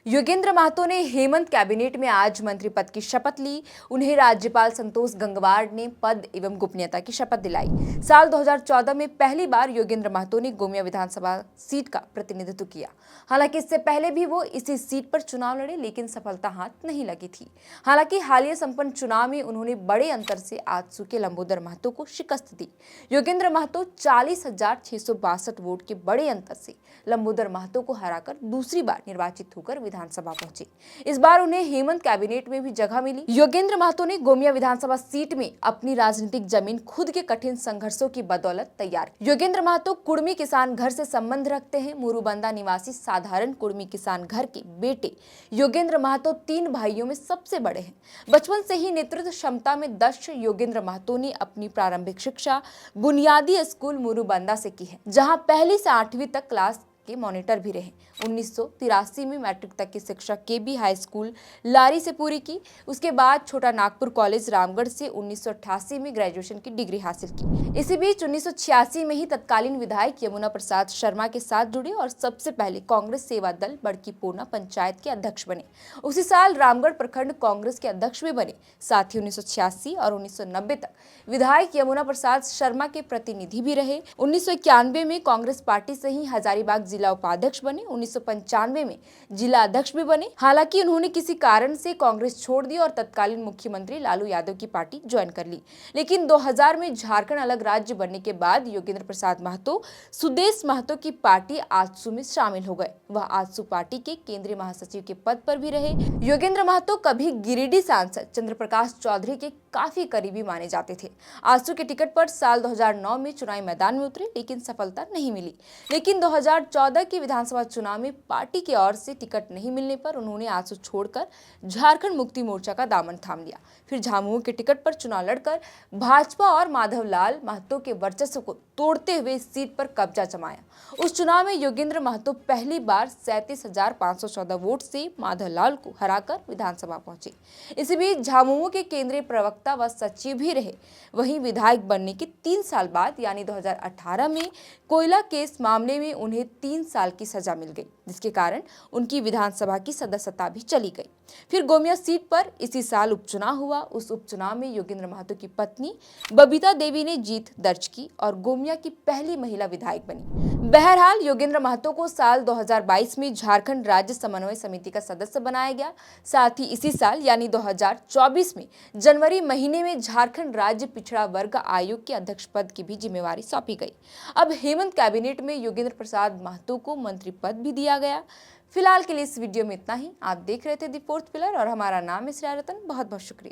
योगेंद्र महतो ने हेमंत कैबिनेट में आज मंत्री पद की शपथ ली। उन्हें राज्यपाल संतोष गंगवार ने पद एवं गोपनीयता की शपथ दिलाई। साल 2014 में पहली बार योगेंद्र महतो ने गोमिया विधानसभा सीट का प्रतिनिधित्व किया। हालांकि इससे पहले भी वो इसी सीट पर चुनाव लड़े, लेकिन सफलता हाथ नहीं लगी थी। हालांकि हालिया संपन्न चुनाव में उन्होंने बड़े अंतर से आजसू के लंबोदर महतो को शिकस्त दी। योगेंद्र महतो 40,662 वोट के बड़े अंतर से लंबोदर महतो को हराकर दूसरी बार निर्वाचित होकर विधानसभा पहुंचे। इस बार उन्हें हेमंत कैबिनेट में भी जगह मिली। योगेंद्र महतो ने गोमिया विधानसभा सीट में अपनी राजनीतिक जमीन खुद के कठिन संघर्षों की बदौलत तैयार की। योगेंद्र महतो कुर्मी किसान घर से संबंध रखते हैं। मुरुबंदा निवासी साधारण कुर्मी किसान घर के बेटे योगेंद्र महतो 3 भाइयों में सबसे बड़े हैं। बचपन से ही नेतृत्व क्षमता में दक्ष योगेंद्र महतो ने अपनी प्रारंभिक शिक्षा बुनियादी स्कूल मुरुबंदा से की है, जहां पहली से 8वीं तक क्लास के मॉनिटर भी रहे। 1983 में मैट्रिक तक की शिक्षा केबी हाई स्कूल लारी से पूरी की। उसके बाद छोटा नागपुर कॉलेज रामगढ़ से 1988 में ग्रेजुएशन की डिग्री हासिल की। इसी बीच 1986 में ही तत्कालीन विधायक यमुना प्रसाद शर्मा के साथ जुड़े और सबसे पहले कांग्रेस सेवा दल बड़की पूर्णा पंचायत के अध्यक्ष बने। उसी साल रामगढ़ प्रखंड कांग्रेस के अध्यक्ष भी बने। साथ ही 1986 और 1990 तक विधायक यमुना प्रसाद शर्मा के प्रतिनिधि भी रहे। 1991 में कांग्रेस पार्टी से ही हजारीबाग जिला उपाध्यक्ष बने। 1995 में जिला अध्यक्ष भी बने। हालांकि उन्होंने किसी कारण से कांग्रेस छोड़ दी और तत्कालीन मुख्यमंत्री लालू यादव की पार्टी ज्वाइन कर ली। लेकिन 2000 में झारखंड अलग राज्य बनने के बाद योगेंद्र प्रसाद महतो सुदेश महतो की पार्टी आजसू में शामिल हो गए। वह आजसू पार्टी के केंद्रीय महासचिव के पद पर भी रहे। योगेंद्र महतो कभी गिरिडीह सांसद चंद्रप्रकाश चौधरी के काफी करीबी माने जाते थे। आजसू के टिकट पर साल 2009 में चुनावी मैदान में उतरे, लेकिन सफलता नहीं मिली। लेकिन 2014 के विधानसभा चुनाव में पार्टी की ओर से टिकट नहीं मिलने पर उन्होंने आजसू छोड़कर झारखंड मुक्ति मोर्चा का दामन थाम लिया। फिर झामुमो के टिकट पर चुनाव लड़कर भाजपा और माधवलाल महतो के वर्चस्व को तोड़ते हुए इस सीट पर कब्जा जमाया। उस चुनाव में योगेंद्र महतो पहली बार 37,514 वोट से माधवलाल को हराकर विधानसभा पहुंचे। इसी बीच झामुमो के केंद्रीय प्रवक्ता व सचिव भी रहे। वहीं विधायक बनने के 3 साल बाद यानी 2018 में कोयला केस मामले में उन्हें 3 साल की सजा मिल गई, जिसके कारण उनकी विधानसभा की सदस्यता भी चली गई। फिर गोमिया सीट पर इसी साल उपचुनाव हुआ। उस उपचुनाव में योगेंद्र महतो की पत्नी बबीता देवी ने जीत दर्ज की और गोमिया की पहली महिला विधायक बनी। बहरहाल योगेंद्र महतो को साल 2022 में झारखंड राज्य समन्वय समिति का सदस्य बनाया गया। साथ ही इसी साल यानी 2024 में जनवरी महीने में झारखंड राज्य पिछड़ा वर्ग आयोग के अध्यक्ष पद की भी जिम्मेवारी सौंपी गई। अब हेमंत कैबिनेट में योगेंद्र प्रसाद महतो को मंत्री पद भी दिया गया। फिलहाल के लिए इस वीडियो में इतना ही। आप देख रहे थे द फोर्थ पिलर और हमारा नाम है श्रेया रतन। बहुत बहुत शुक्रिया।